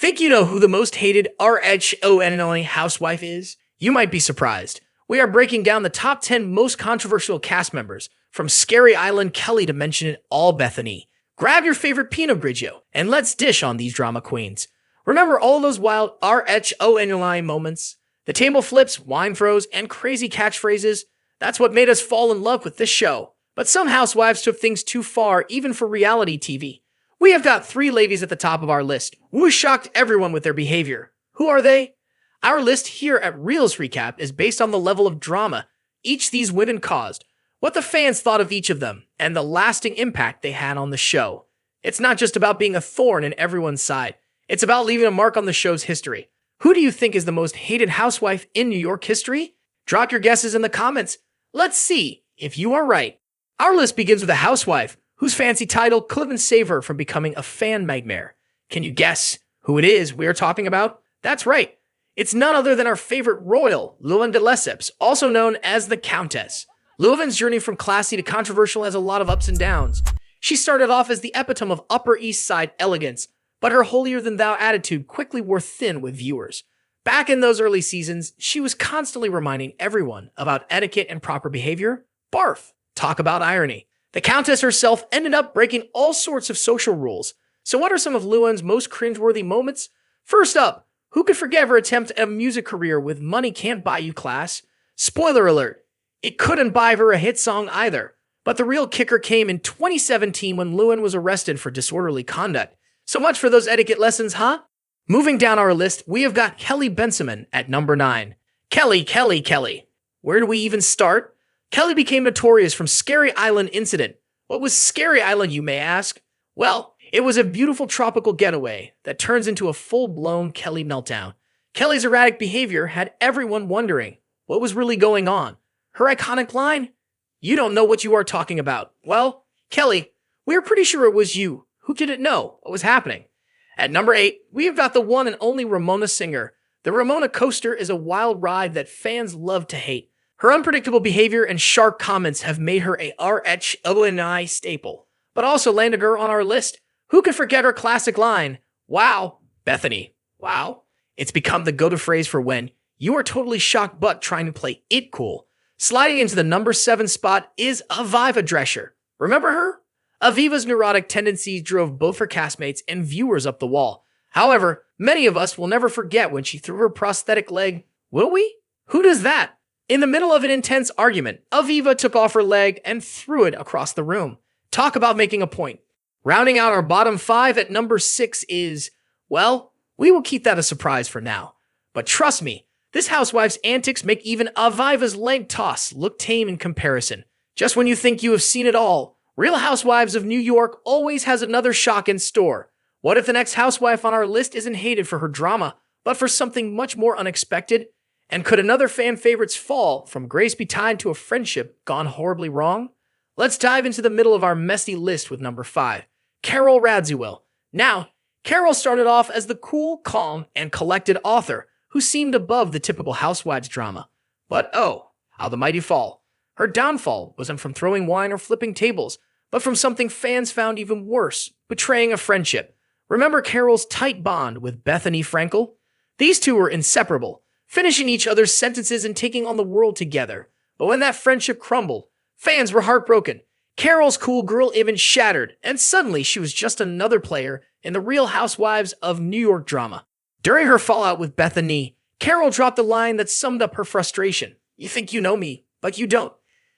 Think you know who the most hated RHONLA housewife is? You might be surprised. We are breaking down the top 10 most controversial cast members, from Scary Island Kelly to mention it all Bethany. Grab your favorite Pinot Grigio, and let's dish on these drama queens. Remember all those wild RHONLA moments? The table flips, wine throws, and crazy catchphrases? That's what made us fall in love with this show. But some housewives took things too far, even for reality TV. We have got 3 ladies at the top of our list who shocked everyone with their behavior. Who are they? Our list here at Reels Recap is based on the level of drama each these women caused, what the fans thought of each of them, and the lasting impact they had on the show. It's not just about being a thorn in everyone's side. It's about leaving a mark on the show's history. Who do you think is the most hated housewife in New York history? Drop your guesses in the comments. Let's see if you are right. Our list begins with a housewife whose fancy title could even save her from becoming a fan nightmare. Can you guess who it is we're talking about? That's right. It's none other than our favorite royal, Llewellyn de Lesseps, also known as the Countess. Llewellyn's journey from classy to controversial has a lot of ups and downs. She started off as the epitome of Upper East Side elegance, but her holier-than-thou attitude quickly wore thin with viewers. Back in those early seasons, she was constantly reminding everyone about etiquette and proper behavior. Barf. Talk about irony. The Countess herself ended up breaking all sorts of social rules. So what are some of Llewellyn's most cringeworthy moments? First up, who could forget her attempt at a music career with Money Can't Buy You class? Spoiler alert, it couldn't buy her a hit song either. But the real kicker came in 2017 when Llewellyn was arrested for disorderly conduct. So much for those etiquette lessons, huh? Moving down our list, we have got Kelly Bensimon at number 9. Kelly. Where do we even start? Kelly became notorious from Scary Island incident. What was Scary Island, you may ask? Well, it was a beautiful tropical getaway that turns into a full-blown Kelly meltdown. Kelly's erratic behavior had everyone wondering what was really going on. Her iconic line? You don't know what you are talking about. Well, Kelly, we are pretty sure it was you who didn't know what was happening. At number 8, we have got the one and only Ramona Singer. The Ramona coaster is a wild ride that fans love to hate. Her unpredictable behavior and sharp comments have made her a RHONI staple, but also landed her on our list. Who could forget her classic line? Wow, Bethany. Wow. It's become the go-to phrase for when you are totally shocked but trying to play it cool. Sliding into the number 7 spot is Aviva Drescher. Remember her? Aviva's neurotic tendencies drove both her castmates and viewers up the wall. However, many of us will never forget when she threw her prosthetic leg. Will we? Who does that? In the middle of an intense argument, Aviva took off her leg and threw it across the room. Talk about making a point. Rounding out our bottom 5 at number 6 is, well, we will keep that a surprise for now. But trust me, this housewife's antics make even Aviva's leg toss look tame in comparison. Just when you think you have seen it all, Real Housewives of New York always has another shock in store. What if the next housewife on our list isn't hated for her drama, but for something much more unexpected? And could another fan favorites fall from grace be tied to a friendship gone horribly wrong? Let's dive into the middle of our messy list with number 5, Carole Radziwill. Now, Carole started off as the cool, calm, and collected author who seemed above the typical housewives drama. But oh, how the mighty fall. Her downfall wasn't from throwing wine or flipping tables, but from something fans found even worse, betraying a friendship. Remember Carole's tight bond with Bethany Frankel? These two were inseparable, finishing each other's sentences and taking on the world together. But when that friendship crumbled, fans were heartbroken. Carole's cool girl image shattered, and suddenly she was just another player in the Real Housewives of New York drama. During her fallout with Bethany, Carole dropped a line that summed up her frustration. You think you know me, but you don't.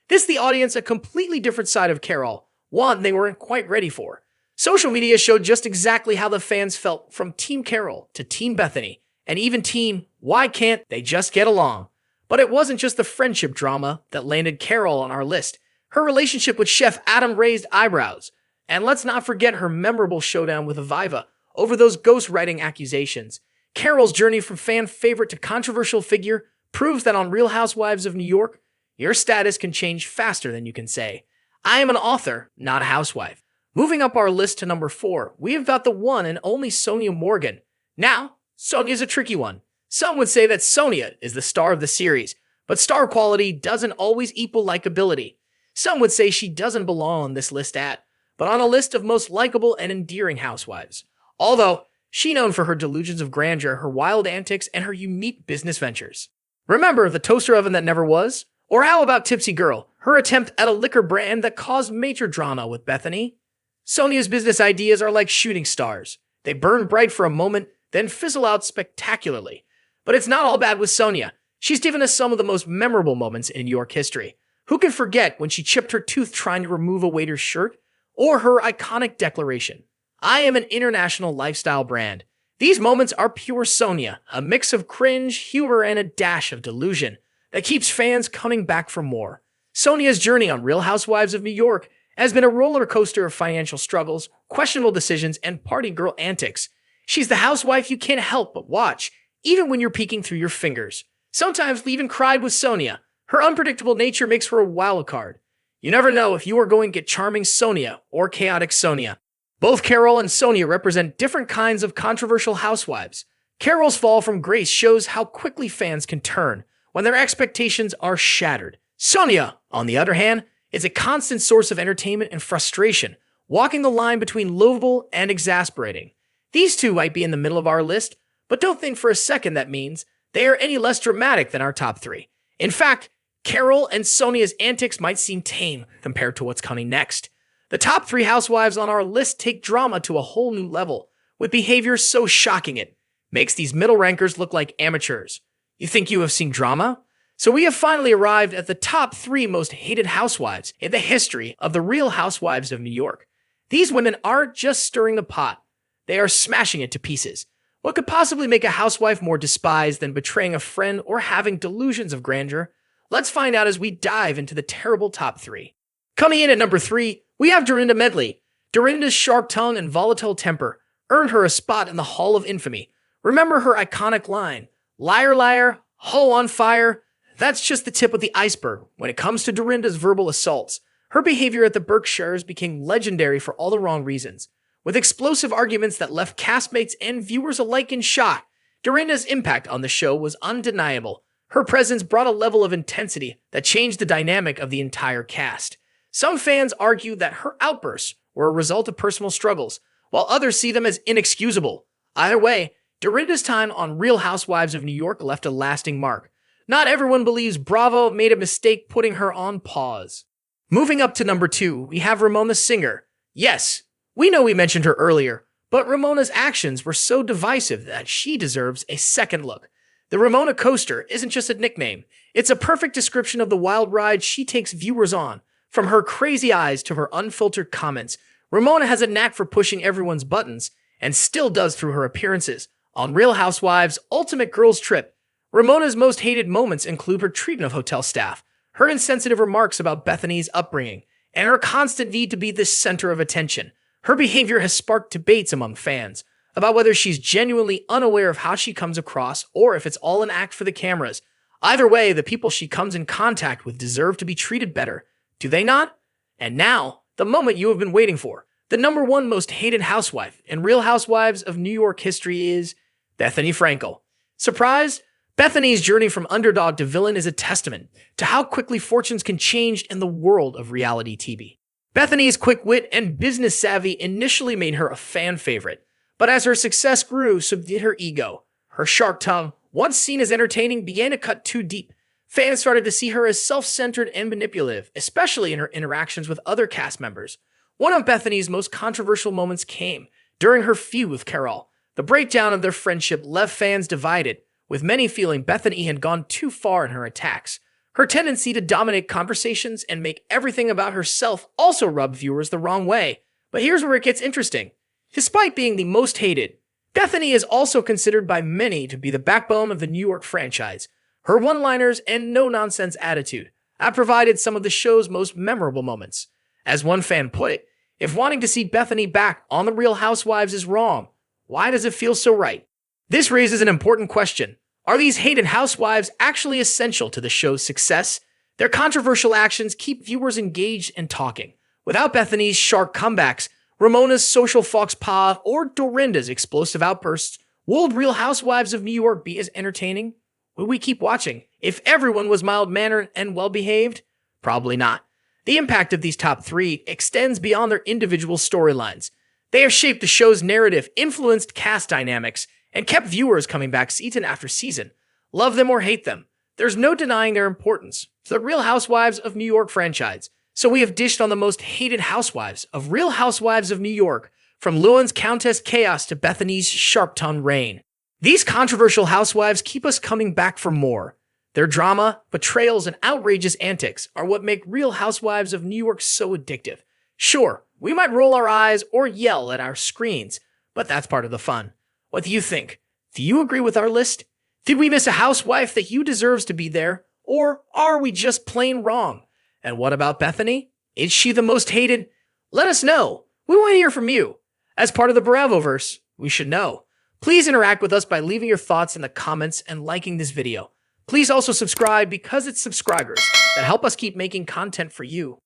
This the audience a completely different side of Carole, one they weren't quite ready for. Social media showed just exactly how the fans felt from Team Carole to Team Bethany, and even Team Why Can't They Just Get Along? But it wasn't just the friendship drama that landed Carole on our list. Her relationship with Chef Adam raised eyebrows. And let's not forget her memorable showdown with Aviva over those ghostwriting accusations. Carole's journey from fan favorite to controversial figure proves that on Real Housewives of New York, your status can change faster than you can say, I am an author, not a housewife. Moving up our list to number 4, we have got the one and only Sonja Morgan. Now, Sonja's a tricky one. Some would say that Sonja is the star of the series, but star quality doesn't always equal likability. Some would say she doesn't belong on this list but on a list of most likable and endearing housewives. Although, She known for her delusions of grandeur, her wild antics, and her unique business ventures. Remember the toaster oven that never was? Or how about Tipsy Girl, her attempt at a liquor brand that caused major drama with Bethany? Sonia's business ideas are like shooting stars. They burn bright for a moment, then fizzle out spectacularly. But it's not all bad with Sonia. She's given us some of the most memorable moments in New York history. Who can forget when she chipped her tooth trying to remove a waiter's shirt? Or her iconic declaration, "I am an international lifestyle brand." These moments are pure Sonia, a mix of cringe, humor, and a dash of delusion that keeps fans coming back for more. Sonia's journey on Real Housewives of New York has been a roller coaster of financial struggles, questionable decisions, and party girl antics. She's the housewife you can't help but watch, even when you're peeking through your fingers. Sometimes we even cried with Sonia. Her unpredictable nature makes her a wild card. You never know if you are going to get charming Sonia or chaotic Sonia. Both Carol and Sonia represent different kinds of controversial housewives. Carol's fall from grace shows how quickly fans can turn when their expectations are shattered. Sonia, on the other hand, is a constant source of entertainment and frustration, walking the line between lovable and exasperating. These two might be in the middle of our list, but don't think for a second that means they are any less dramatic than our top three. In fact, Carol and Sonia's antics might seem tame compared to what's coming next. The top three housewives on our list take drama to a whole new level, with behavior so shocking it makes these middle rankers look like amateurs. You think you have seen drama? So we have finally arrived at the top three most hated housewives in the history of the Real Housewives of New York. These women aren't just stirring the pot, they are smashing it to pieces. What could possibly make a housewife more despised than betraying a friend or having delusions of grandeur? Let's find out as we dive into the terrible top three. Coming in at number 3, we have Dorinda Medley. Dorinda's sharp tongue and volatile temper earned her a spot in the Hall of Infamy. Remember her iconic line, "Liar, liar, hoe on fire"? That's just the tip of the iceberg when it comes to Dorinda's verbal assaults. Her behavior at the Berkshires became legendary for all the wrong reasons. With explosive arguments that left castmates and viewers alike in shock, Dorinda's impact on the show was undeniable. Her presence brought a level of intensity that changed the dynamic of the entire cast. Some fans argue that her outbursts were a result of personal struggles, while others see them as inexcusable. Either way, Dorinda's time on Real Housewives of New York left a lasting mark. Not everyone believes Bravo made a mistake putting her on pause. Moving up to number 2, we have Ramona Singer. Yes, we know we mentioned her earlier, but Ramona's actions were so divisive that she deserves a second look. The Ramona Coaster isn't just a nickname. It's a perfect description of the wild ride she takes viewers on. From her crazy eyes to her unfiltered comments, Ramona has a knack for pushing everyone's buttons, and still does through her appearances. On Real Housewives' Ultimate Girls Trip, Ramona's most hated moments include her treatment of hotel staff, her insensitive remarks about Bethany's upbringing, and her constant need to be the center of attention. Her behavior has sparked debates among fans about whether she's genuinely unaware of how she comes across or if it's all an act for the cameras. Either way, the people she comes in contact with deserve to be treated better. Do they not? And now, the moment you have been waiting for. The number 1 most hated housewife in Real Housewives of New York history is Bethany Frankel. Surprised? Bethany's journey from underdog to villain is a testament to how quickly fortunes can change in the world of reality TV. Bethany's quick wit and business savvy initially made her a fan favorite, but as her success grew, so did her ego. Her sharp tongue, once seen as entertaining, began to cut too deep. Fans started to see her as self-centered and manipulative, especially in her interactions with other cast members. One of Bethany's most controversial moments came during her feud with Carol. The breakdown of their friendship left fans divided, with many feeling Bethany had gone too far in her attacks. Her tendency to dominate conversations and make everything about herself also rubbed viewers the wrong way. But here's where it gets interesting. Despite being the most hated, Bethany is also considered by many to be the backbone of the New York franchise. Her one-liners and no-nonsense attitude have provided some of the show's most memorable moments. As one fan put it, if wanting to see Bethany back on The Real Housewives is wrong, why does it feel so right? This raises an important question. Are these hated housewives actually essential to the show's success? Their controversial actions keep viewers engaged and talking. Without Bethany's sharp comebacks, Ramona's social faux pas, or Dorinda's explosive outbursts, would Real Housewives of New York be as entertaining? Would we keep watching if everyone was mild-mannered and well-behaved? Probably not. The impact of these top 3 extends beyond their individual storylines. They have shaped the show's narrative, influenced cast dynamics, and kept viewers coming back season after season. Love them or hate them, there's no denying their importance to the Real Housewives of New York franchise. So we have dished on the most hated housewives of Real Housewives of New York, from Llewellyn's Countess Chaos to Bethany's sharp-tongued reign. These controversial housewives keep us coming back for more. Their drama, betrayals, and outrageous antics are what make Real Housewives of New York so addictive. Sure, we might roll our eyes or yell at our screens, but that's part of the fun. What do you think? Do you agree with our list? Did we miss a housewife that you deserves to be there? Or are we just plain wrong? And what about Bethany? Is she the most hated? Let us know. We want to hear from you. As part of the Bravoverse, we should know. Please interact with us by leaving your thoughts in the comments and liking this video. Please also subscribe because it's subscribers that help us keep making content for you.